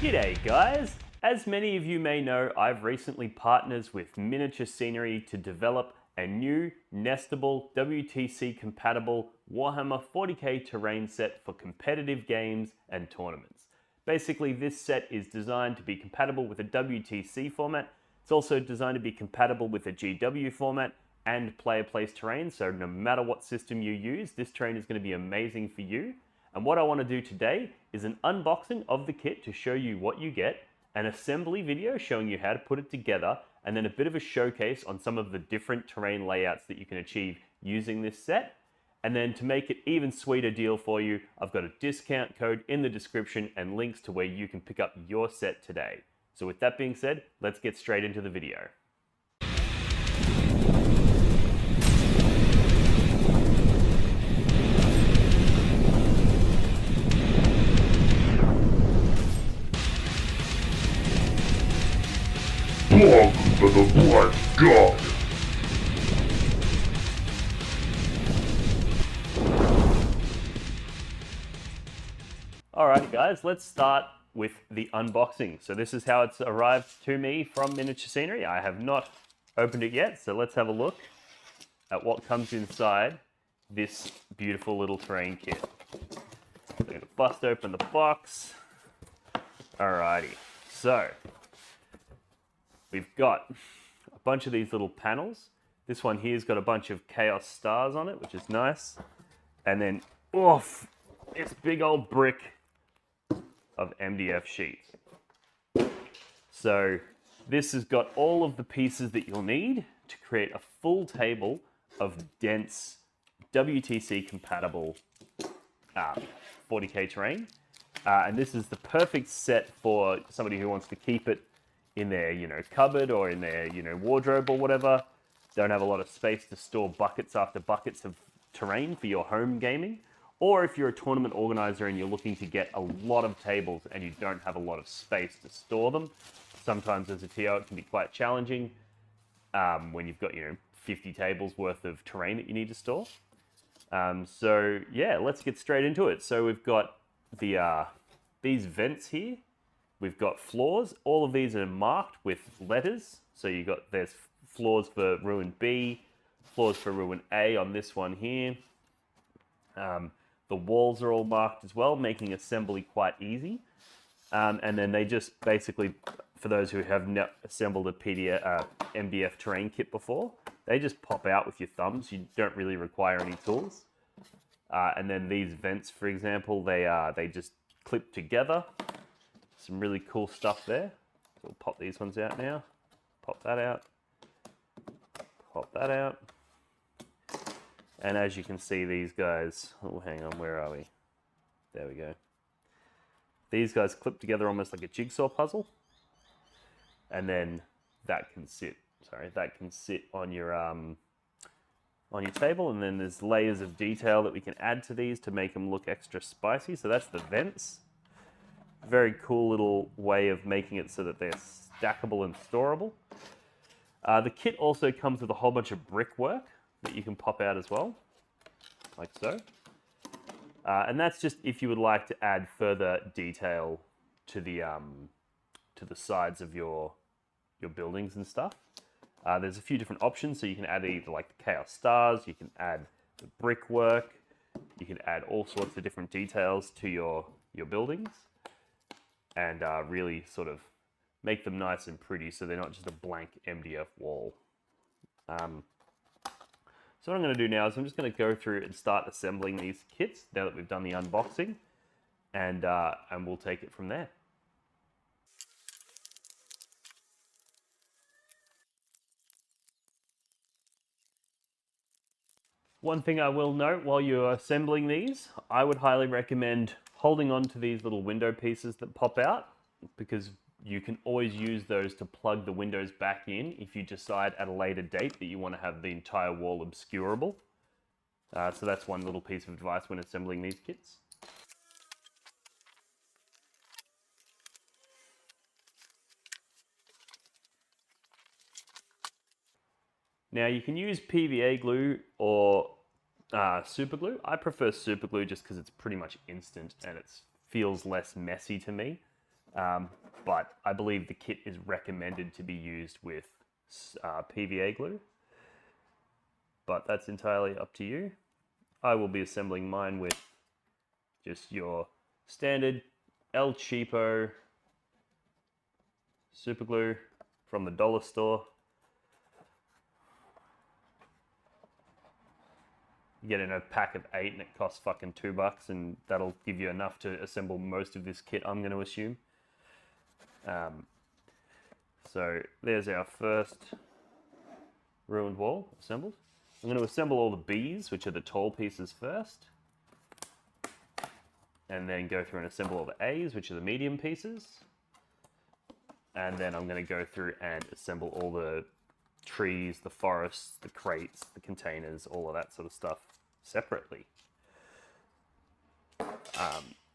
G'day guys! As many of you may know, I've recently partnered with Miniature Scenery to develop a new nestable WTC compatible Warhammer 40k terrain set for competitive games and tournaments. Basically, this set is designed to be compatible with a WTC format. It's also designed to be compatible with a GW format and player place terrain, so no matter what system you use, this terrain is going to be amazing for you. And what I want to do today is an unboxing of the kit to show you what you get, an assembly video showing you how to put it together, and then a bit of a showcase on some of the different terrain layouts that you can achieve using this set. And then to make it even sweeter deal for you, I've got a discount code in the description and links to where you can pick up your set today. So with that being said, let's get straight into the video. Welcome to the Black God. Alrighty guys, let's start with the unboxing. So this is how it's arrived to me from Miniature Scenery. I have not opened it yet, so let's have a look at what comes inside this beautiful little terrain kit. I'm going to bust open the box. Alrighty, so we've got a bunch of these little panels. This one here's got a bunch of Chaos stars on it, which is nice. And then, oof, this big old brick of MDF sheets. So this has got all of the pieces that you'll need to create a full table of dense WTC compatible 40k terrain. And this is the perfect set for somebody who wants to keep it in their, cupboard or in their, wardrobe or whatever. Don't have a lot of space to store buckets after buckets of terrain for your home gaming. Or if you're a tournament organizer and you're looking to get a lot of tables and you don't have a lot of space to store them. Sometimes as a TO it can be quite challenging when you've got, 50 tables worth of terrain that you need to store. So yeah, let's get straight into it. So we've got these vents here. We've got floors. All of these are marked with letters. So there's floors for Ruin B, floors for Ruin A on this one here. The walls are all marked as well, making assembly quite easy. And then they just basically, for those who have not assembled a MDF terrain kit before, they just pop out with your thumbs. You don't really require any tools. And then these vents, for example, they just clip together. Some really cool stuff there. So we'll pop these ones out now. Pop that out. Pop that out. And as you can see, these guys, oh, hang on, where are we? There we go. These guys clip together almost like a jigsaw puzzle. And then that can sit on your table. And then there's layers of detail that we can add to these to make them look extra spicy. So that's the vents. Very cool little way of making it so that they're stackable and storable. The kit also comes with a whole bunch of brickwork that you can pop out as well, like so. And that's just if you would like to add further detail to the sides of your buildings and stuff. There's a few different options, so you can add either like the Chaos stars, you can add the brickwork, you can add all sorts of different details to your buildings, and really sort of make them nice and pretty so they're not just a blank MDF wall. So what I'm going to do now is I'm just going to go through and start assembling these kits now that we've done the unboxing, and we'll take it from there. One thing I will note while you're assembling these, I would highly recommend holding on to these little window pieces that pop out, because you can always use those to plug the windows back in if you decide at a later date that you want to have the entire wall obscurable. So that's one little piece of advice when assembling these kits. Now you can use PVA glue or super glue. I prefer super glue just because it's pretty much instant and it feels less messy to me. But I believe the kit is recommended to be used with PVA glue. But that's entirely up to you. I will be assembling mine with just your standard El Cheapo super glue from the dollar store. You get in a pack of 8 and it costs fucking $2, and that'll give you enough to assemble most of this kit, I'm going to assume. So there's our first ruined wall assembled. I'm going to assemble all the B's, which are the tall pieces first. And then go through and assemble all the A's, which are the medium pieces. And then I'm going to go through and assemble all the trees, the forests, the crates, the containers, all of that sort of stuff separately.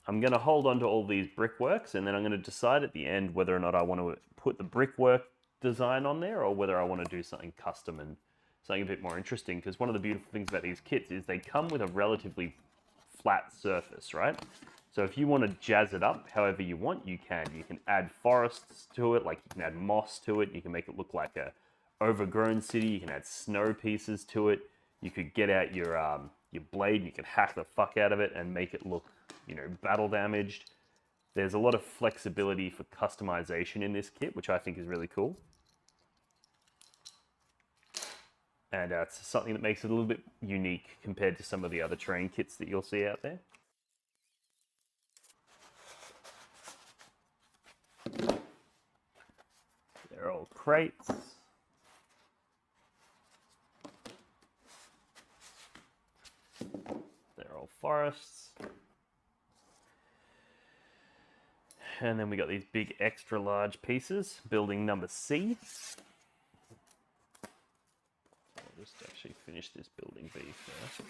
I'm going to hold on to all these brickworks, and then I'm going to decide at the end whether or not I want to put the brickwork design on there or whether I want to do something custom and something a bit more interesting, because one of the beautiful things about these kits is they come with a relatively flat surface, right? So if you want to jazz it up however you want, you can. You can add forests to it, like you can add moss to it, you can make it look like a overgrown city, you can add snow pieces to it, you could get out your blade and you can hack the fuck out of it and make it look, you know, battle damaged. There's a lot of flexibility for customization in this kit, which I think is really cool. And it's something that makes it a little bit unique compared to some of the other terrain kits that you'll see out there. They're all crates. They're all forests. And then we got these big extra large pieces, building number C. I'll just actually finish this building B first.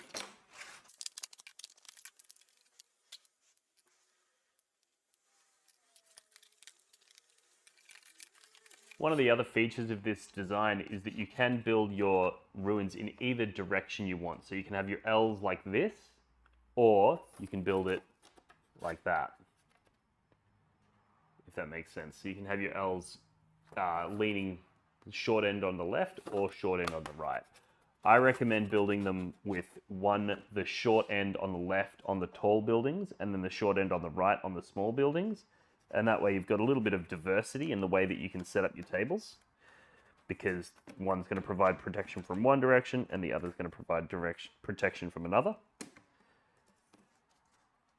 One of the other features of this design is that you can build your ruins in either direction you want. So you can have your L's like this, or you can build it like that, if that makes sense. So you can have your L's leaning short end on the left or short end on the right. I recommend building them with the short end on the left on the tall buildings and then the short end on the right on the small buildings. And that way you've got a little bit of diversity in the way that you can set up your tables, because one's going to provide protection from one direction and the other's going to provide protection from another.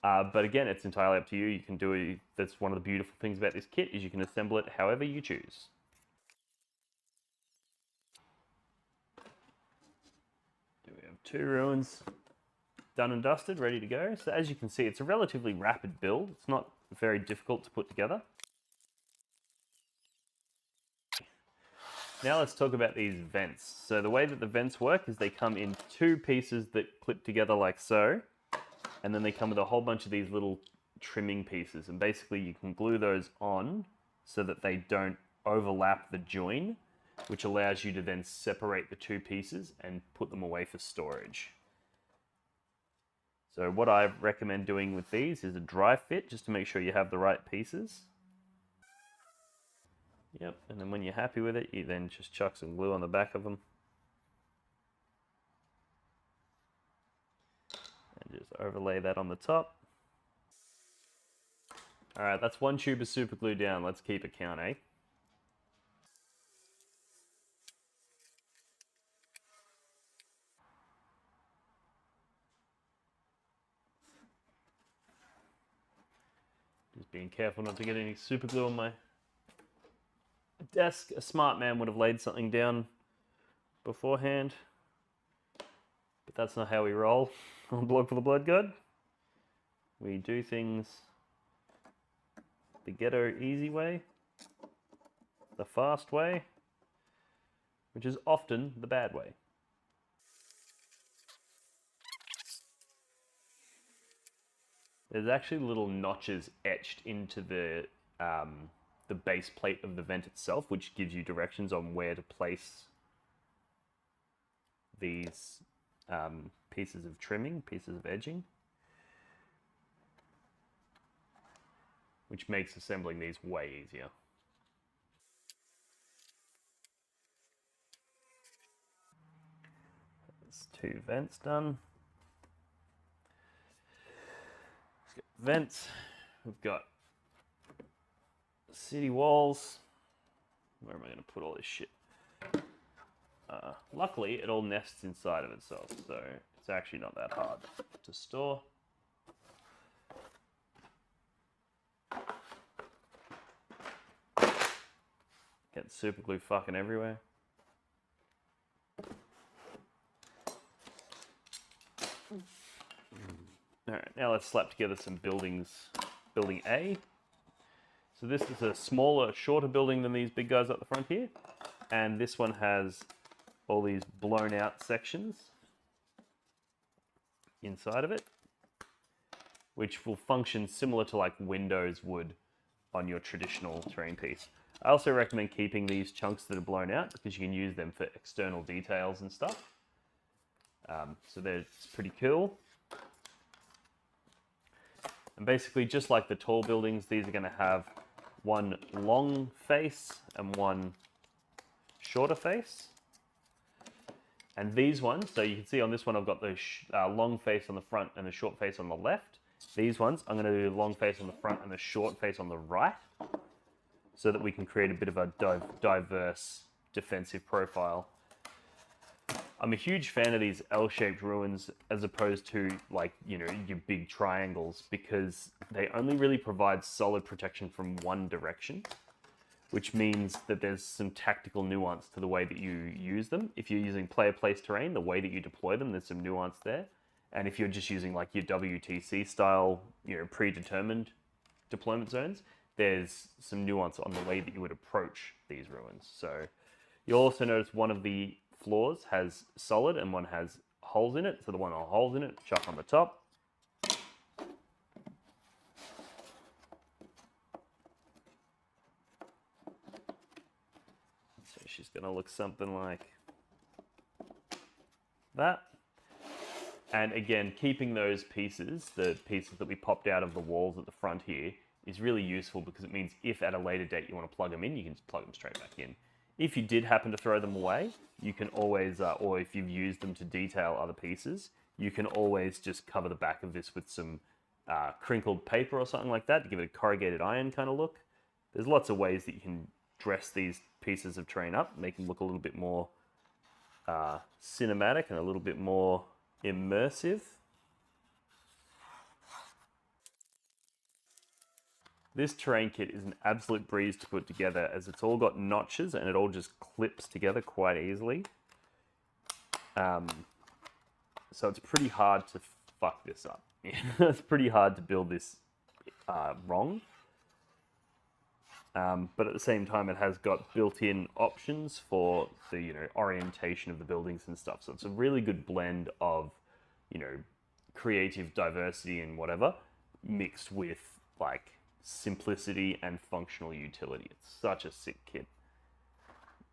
But again, it's entirely up to you. You can do it. That's one of the beautiful things about this kit, is you can assemble it however you choose. Do we have 2 ruins done and dusted, ready to go? So as you can see, it's a relatively rapid build. It's not very difficult to put together. Now let's talk about these vents. So the way that the vents work is they come in 2 pieces that clip together like so, and then they come with a whole bunch of these little trimming pieces, and basically you can glue those on so that they don't overlap the join, which allows you to then separate the 2 pieces and put them away for storage. So what I recommend doing with these is a dry fit, just to make sure you have the right pieces. Yep, and then when you're happy with it, you then just chuck some glue on the back of them. And just overlay that on the top. Alright, that's 1 tube of super glue down. Let's keep a count, eh? Just being careful not to get any super glue on my desk. A smart man would have laid something down beforehand, but that's not how we roll on Blog for the Blood God. We do things the ghetto easy way, the fast way, which is often the bad way. There's actually little notches etched into the base plate of the vent itself, which gives you directions on where to place these pieces of trimming, pieces of edging. which makes assembling these way easier. There's 2 vents done. Let's get vents. We've got city walls. Where am I going to put all this shit? Luckily, it all nests inside of itself, so it's actually not that hard to store. Get super glue fucking everywhere. Alright, now let's slap together some buildings. Building A. So this is a smaller, shorter building than these big guys up the front here. And this one has all these blown out sections inside of it, which will function similar to like windows would on your traditional terrain piece. I also recommend keeping these chunks that are blown out because you can use them for external details and stuff. So that's pretty cool. And basically, just like the tall buildings, these are going to have one long face and one shorter face. And these ones, so you can see on this one, I've got the long face on the front and the short face on the left. These ones, I'm going to do the long face on the front and the short face on the right, so that we can create a bit of a diverse defensive profile. I'm a huge fan of these L-shaped ruins as opposed to, like, you know, your big triangles, because they only really provide solid protection from one direction, which means that there's some tactical nuance to the way that you use them. If you're using player-placed terrain, the way that you deploy them, there's some nuance there. And if you're just using like your WTC style, you know, predetermined deployment zones, there's some nuance on the way that you would approach these ruins. So you'll also notice one of the floors has solid and one has holes in it. So the one with holes in it, chuck on the top. So she's gonna look something like that. And again, keeping those pieces, the pieces that we popped out of the walls at the front here, is really useful because it means if at a later date you want to plug them in, you can just plug them straight back in. If you did happen to throw them away, you can always, or if you've used them to detail other pieces, you can always just cover the back of this with some crinkled paper or something like that to give it a corrugated iron kind of look. There's lots of ways that you can dress these pieces of terrain up, make them look a little bit more cinematic and a little bit more immersive. This terrain kit is an absolute breeze to put together as it's all got notches and it all just clips together quite easily. So it's pretty hard to fuck this up. It's pretty hard to build this wrong. But at the same time, it has got built-in options for the, you know, orientation of the buildings and stuff. So it's a really good blend of, you know, creative diversity and whatever, mixed with like simplicity and functional utility. It's such a sick kit.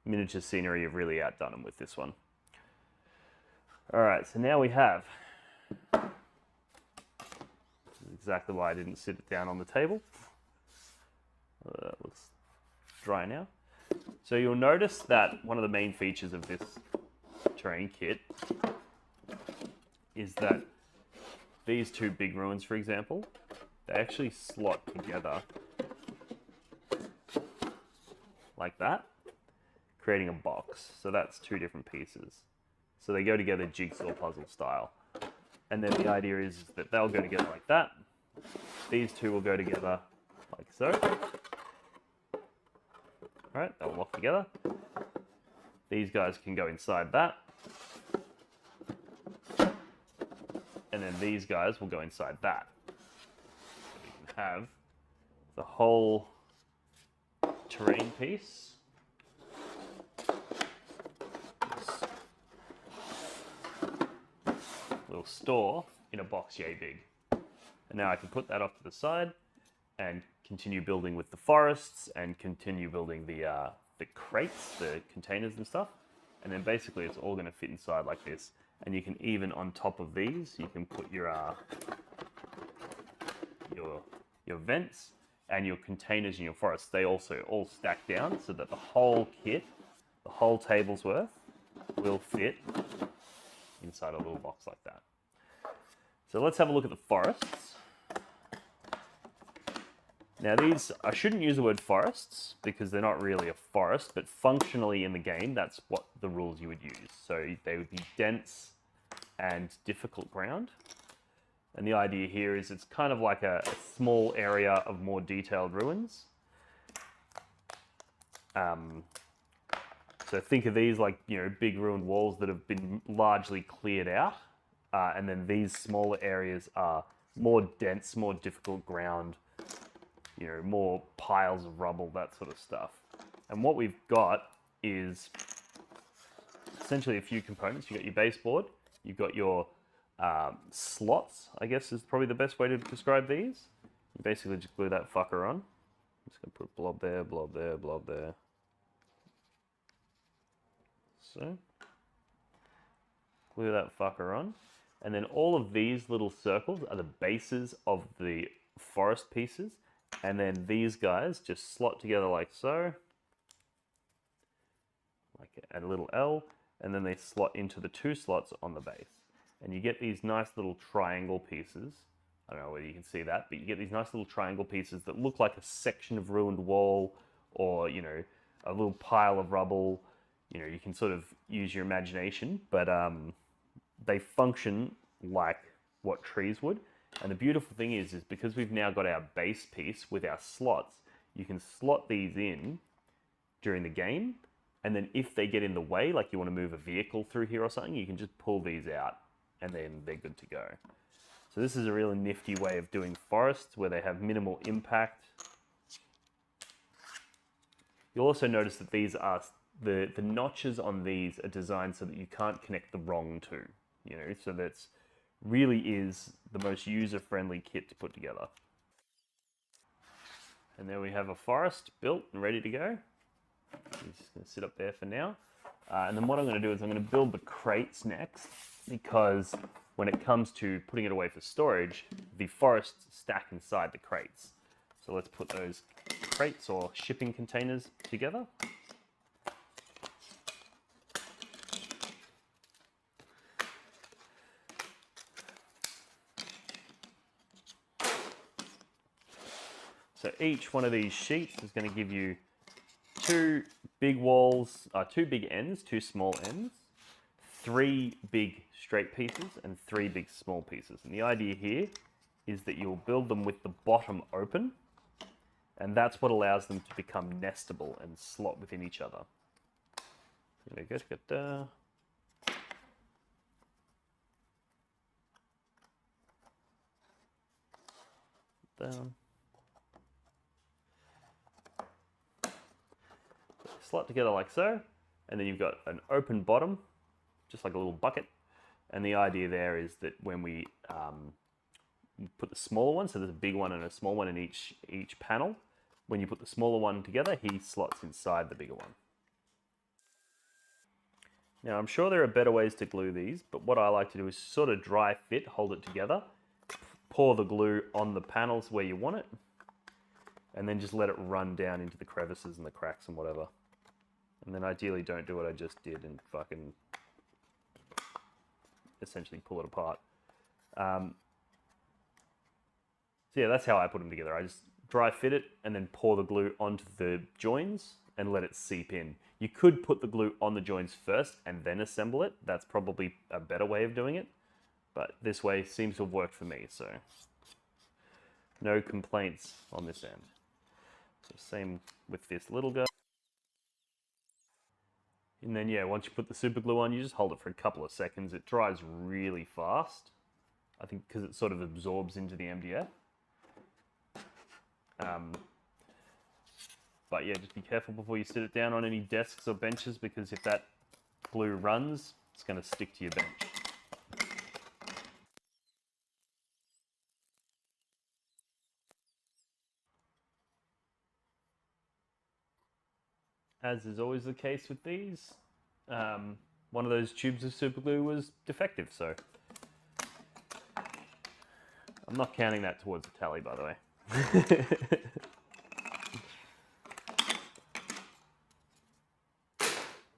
Miniature Scenery have really outdone them with this one. All right, so now we have, this is exactly why I didn't sit it down on the table. That looks dry now. So you'll notice that one of the main features of this terrain kit is that these two big ruins, for example, they actually slot together like that, creating a box. So that's two different pieces. So they go together jigsaw puzzle style. And then the idea is that they'll go together like that. These two will go together like so. Alright, they'll lock together. These guys can go inside that. And then these guys will go inside that. So we can have the whole terrain piece. Little store in a box yay big. And now I can put that off to the side and continue building with the forests and continue building the crates, the containers and stuff. And then basically it's all going to fit inside like this. And you can even, on top of these, you can put your vents. and your containers in your forest, they also all stack down so that the whole kit, the whole table's worth, will fit inside a little box like that. So let's have a look at the forests. Now these, I shouldn't use the word forests because they're not really a forest, but functionally in the game, that's what the rules you would use. So they would be dense and difficult ground. And the idea here is it's kind of like a small area of more detailed ruins. So think of these like, you know, big ruined walls that have been largely cleared out. And then these smaller areas are more dense, more difficult ground, you know, more piles of rubble, that sort of stuff. And what we've got is essentially a few components. You've got your baseboard, you've got your slots, I guess is probably the best way to describe these. You basically just glue that fucker on. I'm just going to put blob there, blob there, blob there. So, glue that fucker on. And then all of these little circles are the bases of the forest pieces. And then these guys just slot together like so. Like a little L. And then they slot into the two slots on the base. And you get these nice little triangle pieces. I don't know whether you can see that, but you get these nice little triangle pieces that look like a section of ruined wall or, you know, a little pile of rubble. You know, you can sort of use your imagination, but they function like what trees would. And the beautiful thing is because we've now got our base piece with our slots, you can slot these in during the game. And then if they get in the way, like you want to move a vehicle through here or something, you can just pull these out and then they're good to go. So this is a really nifty way of doing forests where they have minimal impact. You'll also notice that these are, the notches on these are designed so that you can't connect the wrong two, you know, so that's really is the most user-friendly kit to put together. And there we have a forest built and ready to go. It's just going to sit up there for now. And then what I'm going to do is I'm going to build the crates next, because when it comes to putting it away for storage, the forests stack inside the crates. So let's put those crates or shipping containers together. So each one of these sheets is going to give you two big walls, two big ends, two small ends, three big straight pieces, and three big small pieces. And the idea here is that you'll build them with the bottom open, and that's what allows them to become nestable and slot within each other. There we go. Down. Slot together like so, and then you've got an open bottom, just like a little bucket. And the idea there is that when we put the smaller one, so there's a big one and a small one in each panel, when you put the smaller one together, he slots inside the bigger one. Now I'm sure there are better ways to glue these, but what I like to do is sort of dry fit, hold it together, pour the glue on the panels where you want it, and then just let it run down into the crevices and the cracks and whatever. And then ideally don't do what I just did and fucking essentially pull it apart. So yeah, that's how I put them together. I just dry fit it and then pour the glue onto the joins and let it seep in. You could put the glue on the joins first and then assemble it. That's probably a better way of doing it. But this way seems to have worked for me, so no complaints on this end. So same with this little guy. And then yeah, once you put the super glue on, you just hold it for a couple of seconds. It dries really fast, I think because it sort of absorbs into the MDF. But yeah, just be careful before you sit it down on any desks or benches, because if that glue runs, it's going to stick to your bench. As is always the case with these, one of those tubes of super glue was defective, so I'm not counting that towards the tally, by the way.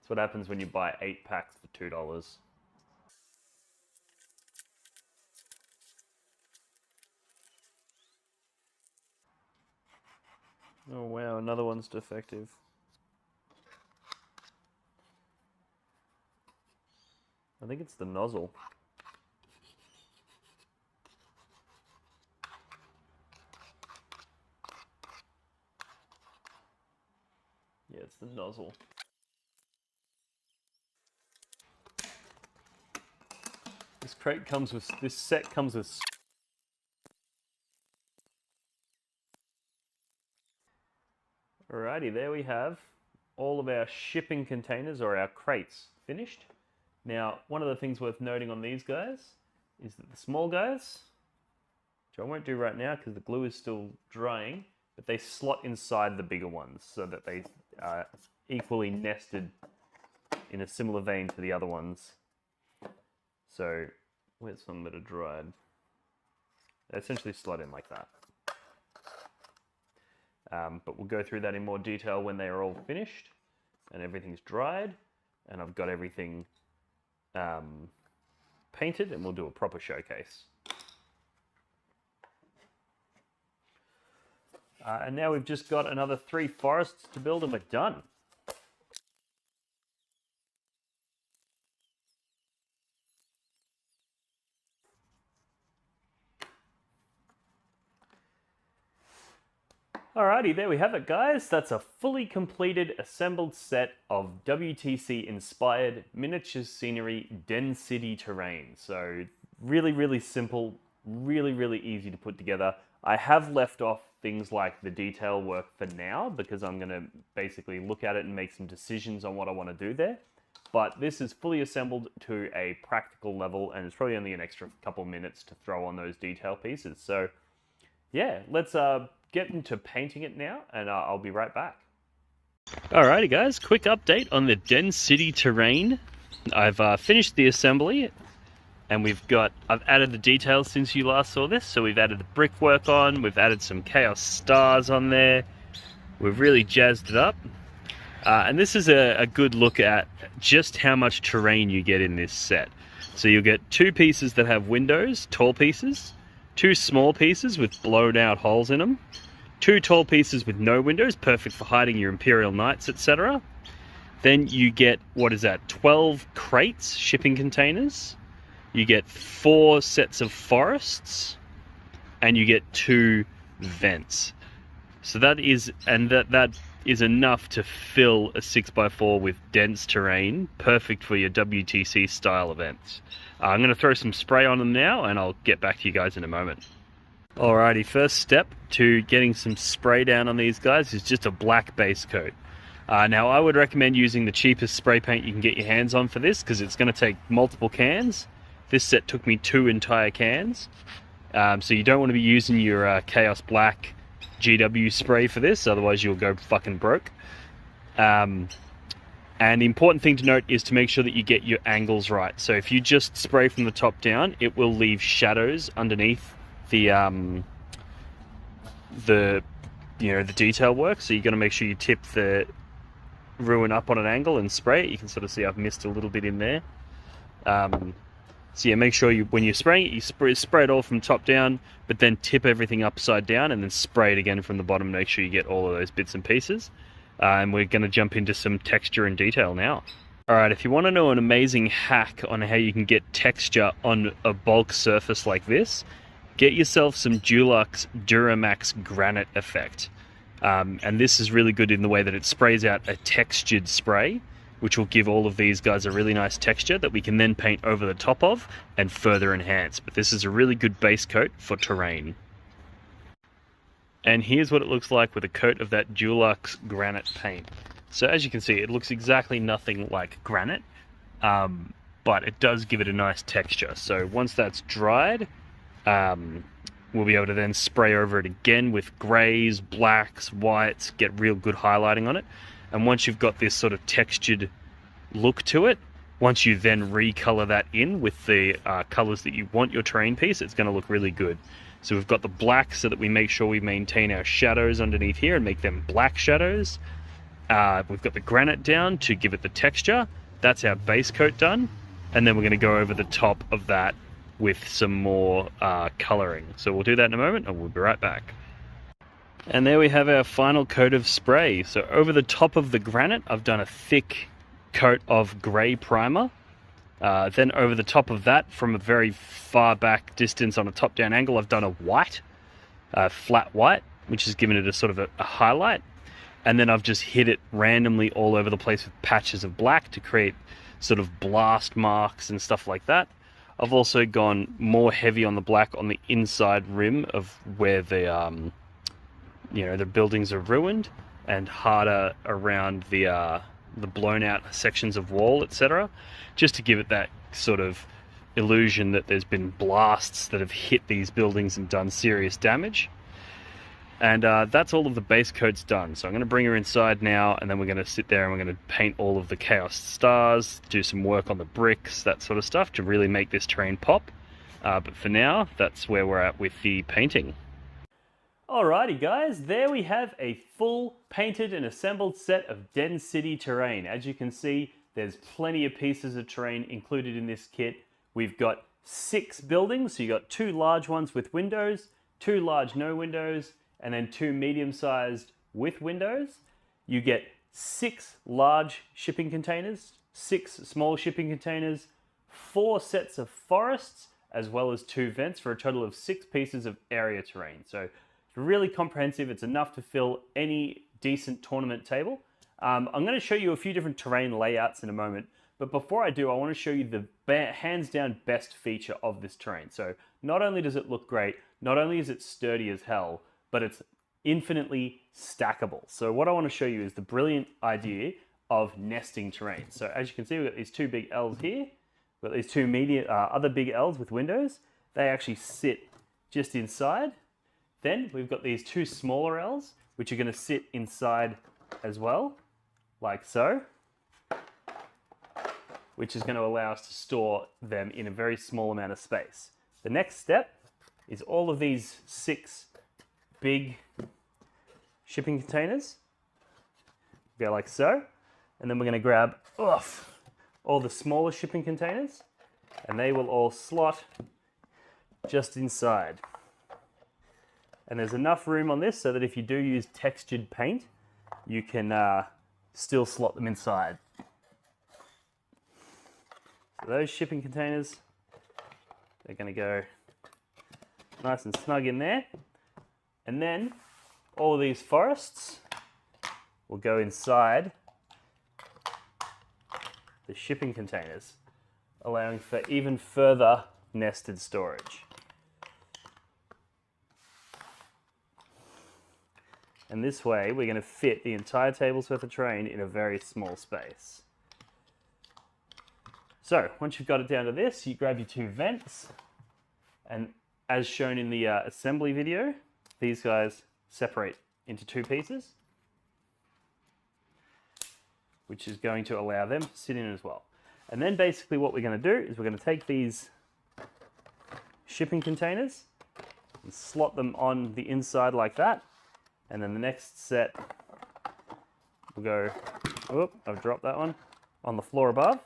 That's what happens when you buy 8 packs for $2. Oh wow, another one's defective. I think it's the nozzle. Yeah, it's the nozzle. This set comes with. Alrighty, there we have all of our shipping containers, or our crates, finished. Now, one of the things worth noting on these guys is that the small guys, which I won't do right now because the glue is still drying, but they slot inside the bigger ones so that they are equally nested in a similar vein to the other ones. So, where's some that are dried? They essentially slot in like that. But we'll go through that in more detail when they are all finished and everything's dried and I've got everything painted, and we'll do a proper showcase. And now we've just got another 3 forests to build and we're done. Alrighty, there we have it, guys. That's a fully completed, assembled set of WTC-inspired miniature scenery Den City terrain. So really, really simple, really, really easy to put together. I have left off things like the detail work for now because I'm going to basically look at it and make some decisions on what I want to do there. But this is fully assembled to a practical level, and it's probably only an extra couple minutes to throw on those detail pieces. So yeah, let's get into painting it now, and I'll be right back. Alrighty guys, quick update on the Den City terrain. I've finished the assembly, and I've added the details since you last saw this. So we've added the brickwork on, we've added some Chaos stars on there, we've really jazzed it up. And this is a good look at just how much terrain you get in this set. So you'll get 2 pieces that have windows, tall pieces, 2 small pieces with blown out holes in them, 2 tall pieces with no windows, perfect for hiding your Imperial Knights, etc. Then you get, 12 crates, shipping containers. You get 4 sets of forests, and you get 2 vents. So that is enough to fill a 6x4 with dense terrain, perfect for your WTC style events. I'm going to throw some spray on them now, and I'll get back to you guys in a moment. Alrighty, first step to getting some spray down on these guys is just a black base coat. Now I would recommend using the cheapest spray paint you can get your hands on for this, because it's going to take multiple cans. This set took me 2 entire cans. So you don't want to be using your Chaos Black GW spray for this, otherwise you'll go fucking broke. And the important thing to note is to make sure that you get your angles right. So if you just spray from the top down, it will leave shadows underneath the detail work. So you're going to make sure you tip the ruin up on an angle and spray it. You can sort of see I've missed a little bit in there. So yeah, make sure when you're spraying it, you spray it all from top down, but then tip everything upside down and then spray it again from the bottom. Make sure you get all of those bits and pieces. And we're going to jump into some texture and detail now. Alright, if you want to know an amazing hack on how you can get texture on a bulk surface like this, get yourself some Dulux Duramax Granite Effect. And this is really good in the way that it sprays out a textured spray, which will give all of these guys a really nice texture that we can then paint over the top of and further enhance. But this is a really good base coat for terrain. And here's what it looks like with a coat of that Dulux Granite paint. So as you can see, it looks exactly nothing like granite, but it does give it a nice texture. So once that's dried, we'll be able to then spray over it again with greys, blacks, whites, get real good highlighting on it. And once you've got this sort of textured look to it, once you then recolor that in with the colors that you want your terrain piece, it's going to look really good. So we've got the black so that we make sure we maintain our shadows underneath here and make them black shadows. We've got the granite down to give it the texture. That's our base coat done. And then we're going to go over the top of that with some more colouring. So we'll do that in a moment and we'll be right back. And there we have our final coat of spray. So over the top of the granite, I've done a thick coat of grey primer. Then over the top of that, from a very far back distance on a top-down angle, I've done a white, flat white, which has given it a sort of a highlight. And then I've just hit it randomly all over the place with patches of black to create sort of blast marks and stuff like that. I've also gone more heavy on the black on the inside rim of where the the buildings are ruined, and harder around the blown out sections of wall, etc., just to give it that sort of illusion that there's been blasts that have hit these buildings and done serious damage. And that's all of the base coats done. So I'm going to bring her inside now, and then we're going to sit there and we're going to paint all of the Chaos stars, do some work on the bricks, that sort of stuff, to really make this terrain pop. But for now, that's where we're at with the painting. Alrighty guys, there we have a full painted and assembled set of Den City terrain. As you can see, there's plenty of pieces of terrain included in this kit. We've got 6 buildings, so you've got 2 large ones with windows, 2 large no windows, and then 2 medium-sized with windows. You get 6 large shipping containers, 6 small shipping containers, 4 sets of forests, as well as 2 vents for a total of 6 pieces of area terrain. So it's really comprehensive. It's enough to fill any decent tournament table. I'm going to show you a few different terrain layouts in a moment, but before I do, I want to show you the hands down best feature of this terrain. So not only does it look great, not only is it sturdy as hell, but it's infinitely stackable. So what I want to show you is the brilliant idea of nesting terrain. So as you can see, we've got these 2 big L's here. We've got these 2 other big L's with windows. They actually sit just inside. Then we've got these 2 smaller L's, which are going to sit inside as well, like so, which is going to allow us to store them in a very small amount of space. The next step is all of these 6 big shipping containers go like so, and then we're going to grab all the smaller shipping containers, and they will all slot just inside. And there's enough room on this so that if you do use textured paint, you can still slot them inside. So those shipping containers, they're going to go nice and snug in there. And then all of these forests will go inside the shipping containers, allowing for even further nested storage. And this way, we're going to fit the entire table's worth of terrain in a very small space. So, once you've got it down to this, you grab your 2 vents, and as shown in the assembly video, these guys separate into 2 pieces, which is going to allow them to sit in as well. And then basically what we're going to do is we're going to take these shipping containers and slot them on the inside like that. And then the next set will go, whoop, I've dropped that one, on the floor above.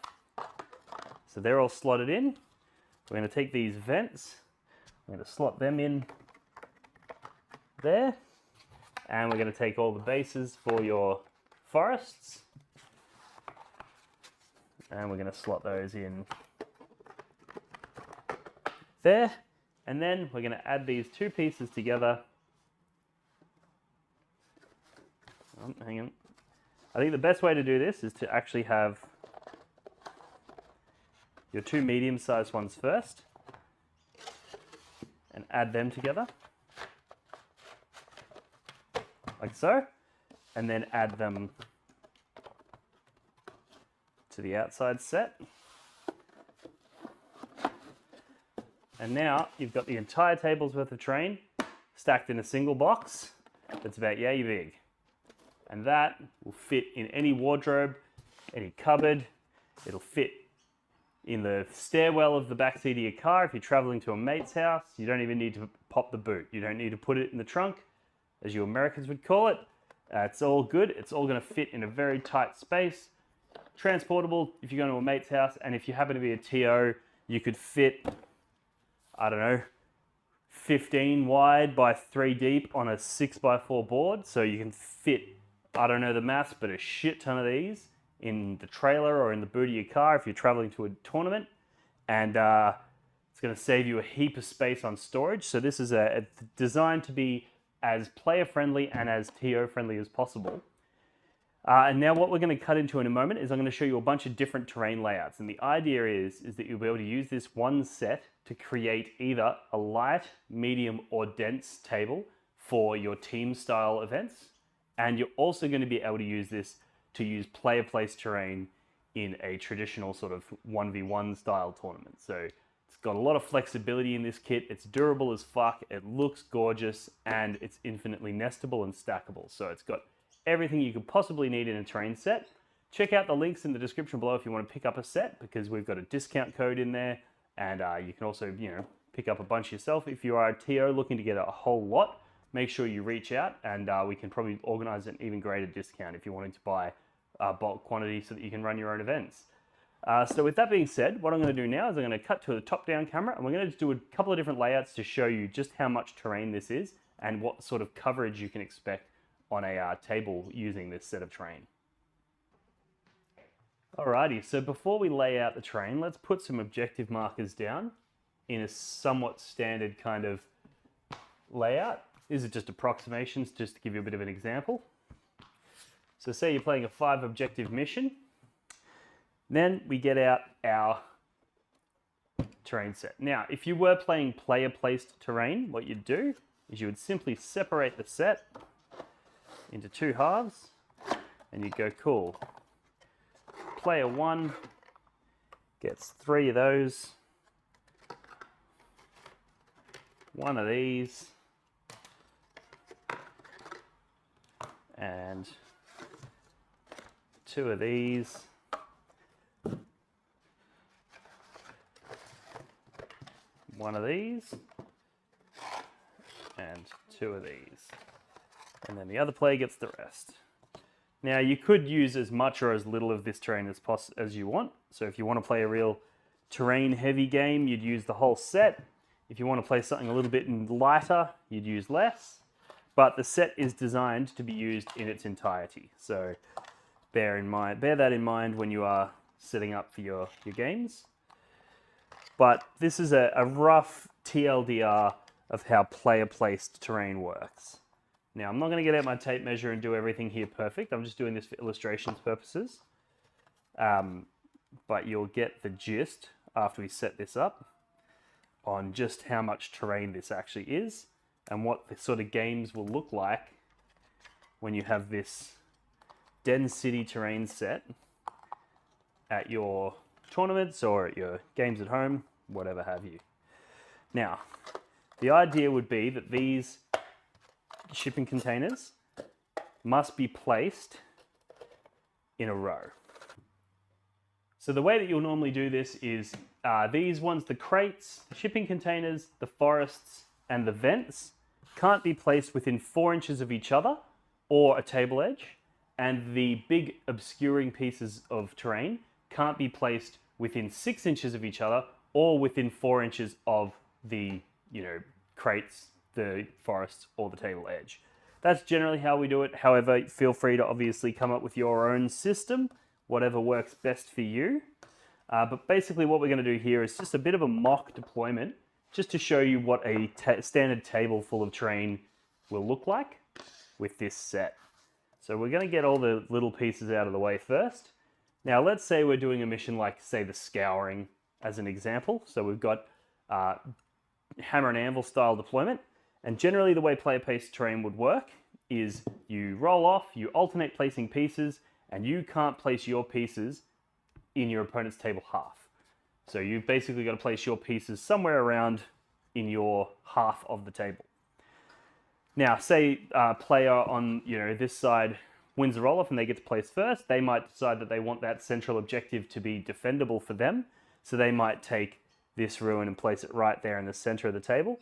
So they're all slotted in. We're going to take these vents, we're going to slot them in there, and we're going to take all the bases for your forests, and we're going to slot those in there, and then we're going to add these 2 pieces together. Hang on. I think the best way to do this is to actually have your 2 medium-sized ones first and add them together like so, and then add them to the outside set. And now you've got the entire table's worth of terrain stacked in a single box that's about yay big. And that will fit in any wardrobe, any cupboard. It'll fit in the stairwell of the backseat of your car if you're traveling to a mate's house. You don't even need to pop the boot. You don't need to put it in the trunk, as you Americans would call it. It's all good. It's all going to fit in a very tight space. Transportable if you're going to a mate's house, and if you happen to be a TO, you could fit, I don't know, 15 wide by 3 deep on a 6x4 board. So you can fit, I don't know the maths, but a shit ton of these in the trailer or in the boot of your car if you're traveling to a tournament. And it's going to save you a heap of space on storage. So this is designed to be as player friendly and as TO friendly as possible. And now what we're going to cut into in a moment is I'm going to show you a bunch of different terrain layouts. And the idea is that you'll be able to use this one set to create either a light, medium, or dense table for your team style events. And you're also going to be able to use this to use player placed terrain in a traditional sort of 1v1 style tournament. So it's got a lot of flexibility in this kit. It's durable as fuck. It looks gorgeous, and it's infinitely nestable and stackable. So it's got everything you could possibly need in a terrain set. Check out the links in the description below if you want to pick up a set, because we've got a discount code in there, and you can also, pick up a bunch yourself. If you are a TO looking to get a whole lot, make sure you reach out, and we can probably organize an even greater discount if you're wanting to buy bulk quantity so that you can run your own events. So with that being said, what I'm going to do now is I'm going to cut to a top-down camera, and we're going to do a couple of different layouts to show you just how much terrain this is and what sort of coverage you can expect on a table using this set of terrain. Alrighty, so before we lay out the terrain, let's put some objective markers down in a somewhat standard kind of layout. These are just approximations, just to give you a bit of an example. So say you're playing a 5 objective mission, then we get out our terrain set. Now, if you were playing player placed terrain, what you'd do is you would simply separate the set into 2 halves, and you go, cool. Player 1 gets 3 of those, 1 of these, and 2 of these, one of these, and 2 of these. And then the other player gets the rest. Now you could use as much or as little of this terrain as you want. So if you want to play a real terrain heavy game, you'd use the whole set. If you want to play something a little bit lighter, you'd use less. But the set is designed to be used in its entirety. So bear that in mind when you are setting up for your games. But this is a rough TLDR of how player placed terrain works. Now, I'm not going to get out my tape measure and do everything here perfect. I'm just doing this for illustrations purposes. But you'll get the gist after we set this up on just how much terrain this actually is and what the sort of games will look like when you have this Den City terrain set at your tournaments or at your games at home, whatever have you. Now, the idea would be that these shipping containers must be placed in a row. So the way that you'll normally do this is these ones, the crates, the shipping containers, the forests, and the vents can't be placed within 4 inches of each other or a table edge, and the big obscuring pieces of terrain can't be placed within 6 inches of each other or within 4 inches of the, crates, the forests, or the table edge. That's generally how we do it. However, feel free to obviously come up with your own system, whatever works best for you. But basically what we're going to do here is just a bit of a mock deployment, just to show you what a standard table full of terrain will look like with this set. So we're going to get all the little pieces out of the way first. Now let's say we're doing a mission like, say, the Scouring as an example. So we've got hammer and anvil style deployment. And generally the way player-placed terrain would work is you roll off, you alternate placing pieces, and you can't place your pieces in your opponent's table half. So you've basically got to place your pieces somewhere around in your half of the table. Now, say a player on this side wins the roll-off and they get to place first. They might decide that they want that central objective to be defendable for them. So they might take this ruin and place it right there in the center of the table.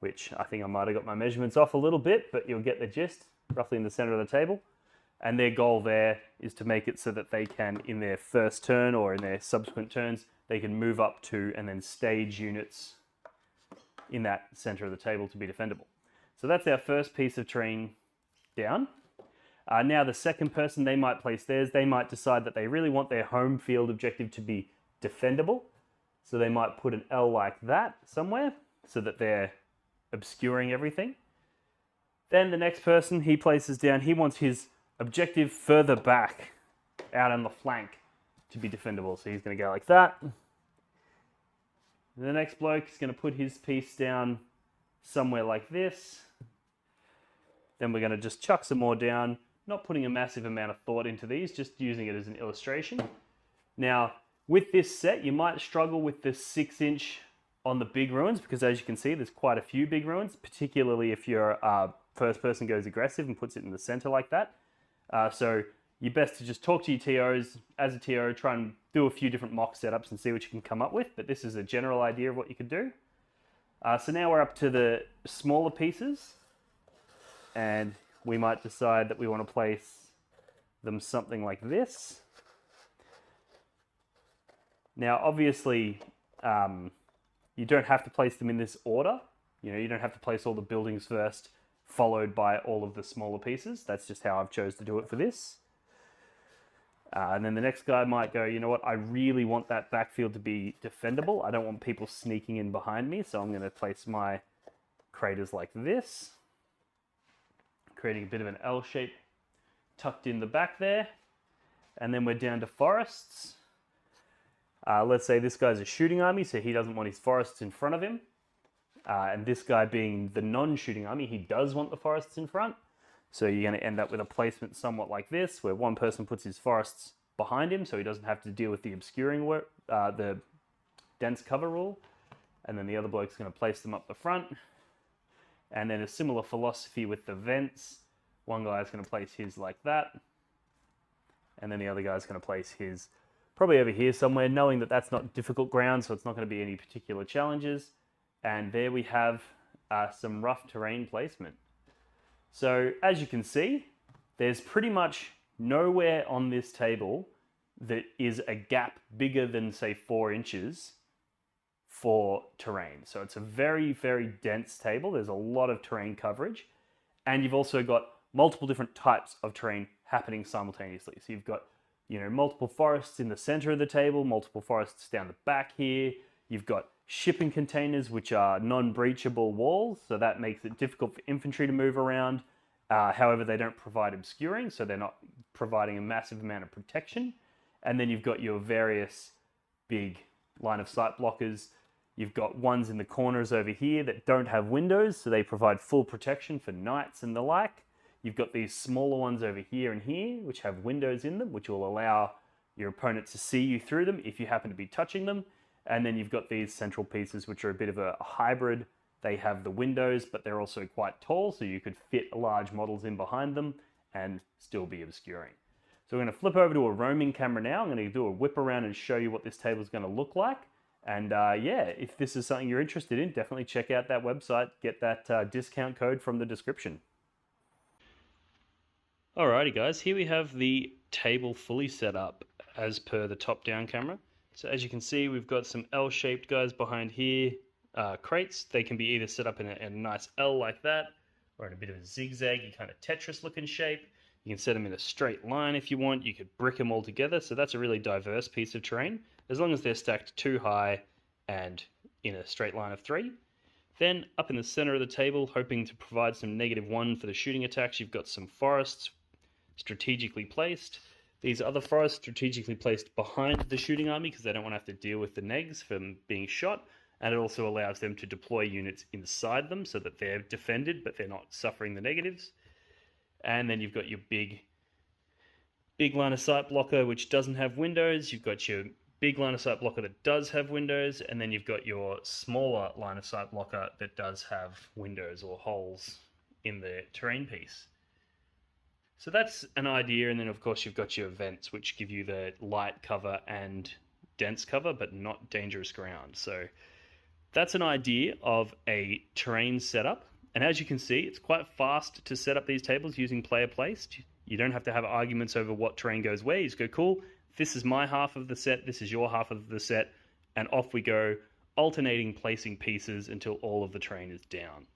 which I think I might have got my measurements off a little bit, but you'll get the gist, roughly in the center of the table. And their goal there is to make it so that they can, in their first turn or in their subsequent turns, they can move up to and then stage units in that center of the table to be defendable. So that's our first piece of terrain down. Now the second person, they might place theirs. They might decide that they really want their home field objective to be defendable. So they might put an L like that somewhere so that they're obscuring everything. Then the next person, he places down, he wants his objective further back out on the flank to be defendable. So he's going to go like that. The next bloke is going to put his piece down somewhere like this. Then we're going to just chuck some more down, not putting a massive amount of thought into these, just using it as an illustration. Now, with this set, you might struggle with the 6-inch on the big ruins, because as you can see, there's quite a few big ruins, particularly if your first person goes aggressive and puts it in the center like that. So you're best to just talk to your TOs. As a TO, try and do a few different mock setups and see what you can come up with, but this is a general idea of what you could do. So now we're up to the smaller pieces, and we might decide that we want to place them something like this. Now, obviously, you don't have to place them in this order. You know, you don't have to place all the buildings first, followed by all of the smaller pieces. That's just how I've chose to do it for this. And then the next guy might go, you know what, I really want that backfield to be defendable. I don't want people sneaking in behind me, so I'm going to place my craters like this, creating a bit of an L shape tucked in the back there. And then we're down to forests. Let's say this guy's a shooting army, so he doesn't want his forests in front of him. And this guy being the non-shooting army, he does want the forests in front. So you're going to end up with a placement somewhat like this, where one person puts his forests behind him, so he doesn't have to deal with the obscuring work, the dense cover rule. And then the other bloke's going to place them up the front. And then a similar philosophy with the vents. One guy's going to place his like that. And then the other guy's going to place his probably over here somewhere, knowing that that's not difficult ground, so it's not going to be any particular challenges. And there we have some rough terrain placement. So as you can see, there's pretty much nowhere on this table that is a gap bigger than, say, 4 inches for terrain. So it's a very, very dense table. There's a lot of terrain coverage. And you've also got multiple different types of terrain happening simultaneously. So you've got, you know, multiple forests in the center of the table, multiple forests down the back here. You've got shipping containers, which are non-breachable walls, so that makes it difficult for infantry to move around. However, they don't provide obscuring, so they're not providing a massive amount of protection. And then you've got your various big line of sight blockers. You've got ones in the corners over here that don't have windows, so they provide full protection for knights and the like. You've got these smaller ones over here and here, which have windows in them, which will allow your opponent to see you through them if you happen to be touching them. And then you've got these central pieces, which are a bit of a hybrid. They have the windows, but they're also quite tall, so you could fit large models in behind them and still be obscuring. So we're going to flip over to a roaming camera now. I'm going to do a whip around and show you what this table is going to look like. And yeah, if this is something you're interested in, definitely check out that website. Get that discount code from the description. Alrighty guys, here we have the table fully set up as per the top-down camera. So as you can see, we've got some L-shaped guys behind here, crates. They can be either set up in a nice L like that, or in a bit of a zigzaggy kind of Tetris-looking shape. You can set them in a straight line if you want. You could brick them all together. So that's a really diverse piece of terrain, as long as they're stacked 2 high and in a straight line of 3. Then up in the center of the table, hoping to provide some -1 for the shooting attacks, you've got some forests strategically placed. These other forests strategically placed behind the shooting army because they don't want to have to deal with the negs from being shot, and it also allows them to deploy units inside them so that they're defended but they're not suffering the negatives. And then you've got your big line of sight blocker which doesn't have windows. You've got your big line of sight blocker that does have windows, and then you've got your smaller line of sight blocker that does have windows or holes in the terrain piece. So that's an idea, and then of course you've got your vents which give you the light cover and dense cover but not dangerous ground. So that's an idea of a terrain setup. And as you can see, it's quite fast to set up these tables using player placed. You don't have to have arguments over what terrain goes where. You just go, cool, this is my half of the set, this is your half of the set, and off we go, alternating placing pieces until all of the terrain is down.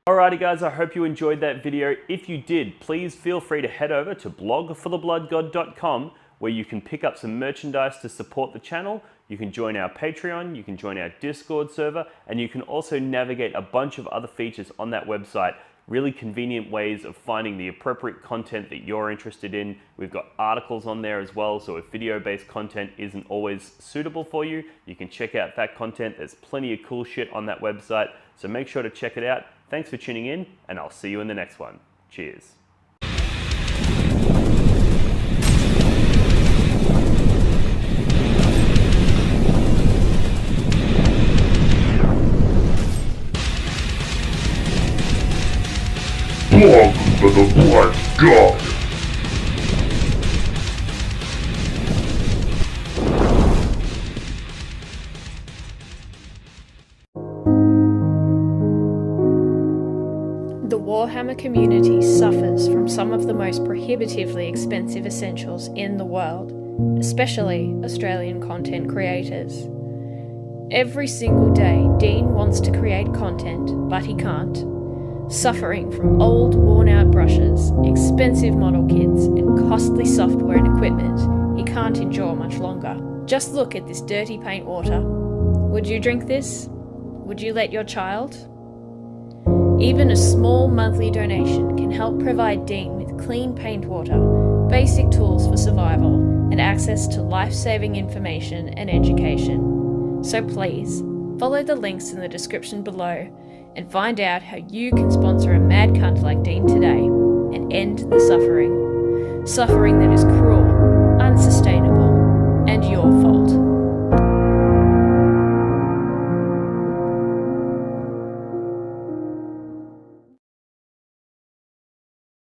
Alrighty guys, I hope you enjoyed that video. If you did, please feel free to head over to blogforthebloodgod.com where you can pick up some merchandise to support the channel. You can join our Patreon, you can join our Discord server, and you can also navigate a bunch of other features on that website. Really convenient ways of finding the appropriate content that you're interested in. We've got articles on there as well, so if video-based content isn't always suitable for you, you can check out that content. There's plenty of cool shit on that website, so make sure to check it out. Thanks for tuning in, and I'll see you in the next one. Cheers. Blog for the Blood God. The Warhammer community suffers from some of the most prohibitively expensive essentials in the world, especially Australian content creators. Every single day, Dean wants to create content, but he can't. Suffering from old, worn-out brushes, expensive model kits, and costly software and equipment he can't endure much longer. Just look at this dirty paint water. Would you drink this? Would you let your child? Even a small monthly donation can help provide Dean with clean paint water, basic tools for survival, and access to life-saving information and education. So please, follow the links in the description below and find out how you can sponsor a mad cunt like Dean today and end the suffering. Suffering that is cruel, unsustainable, and your fault.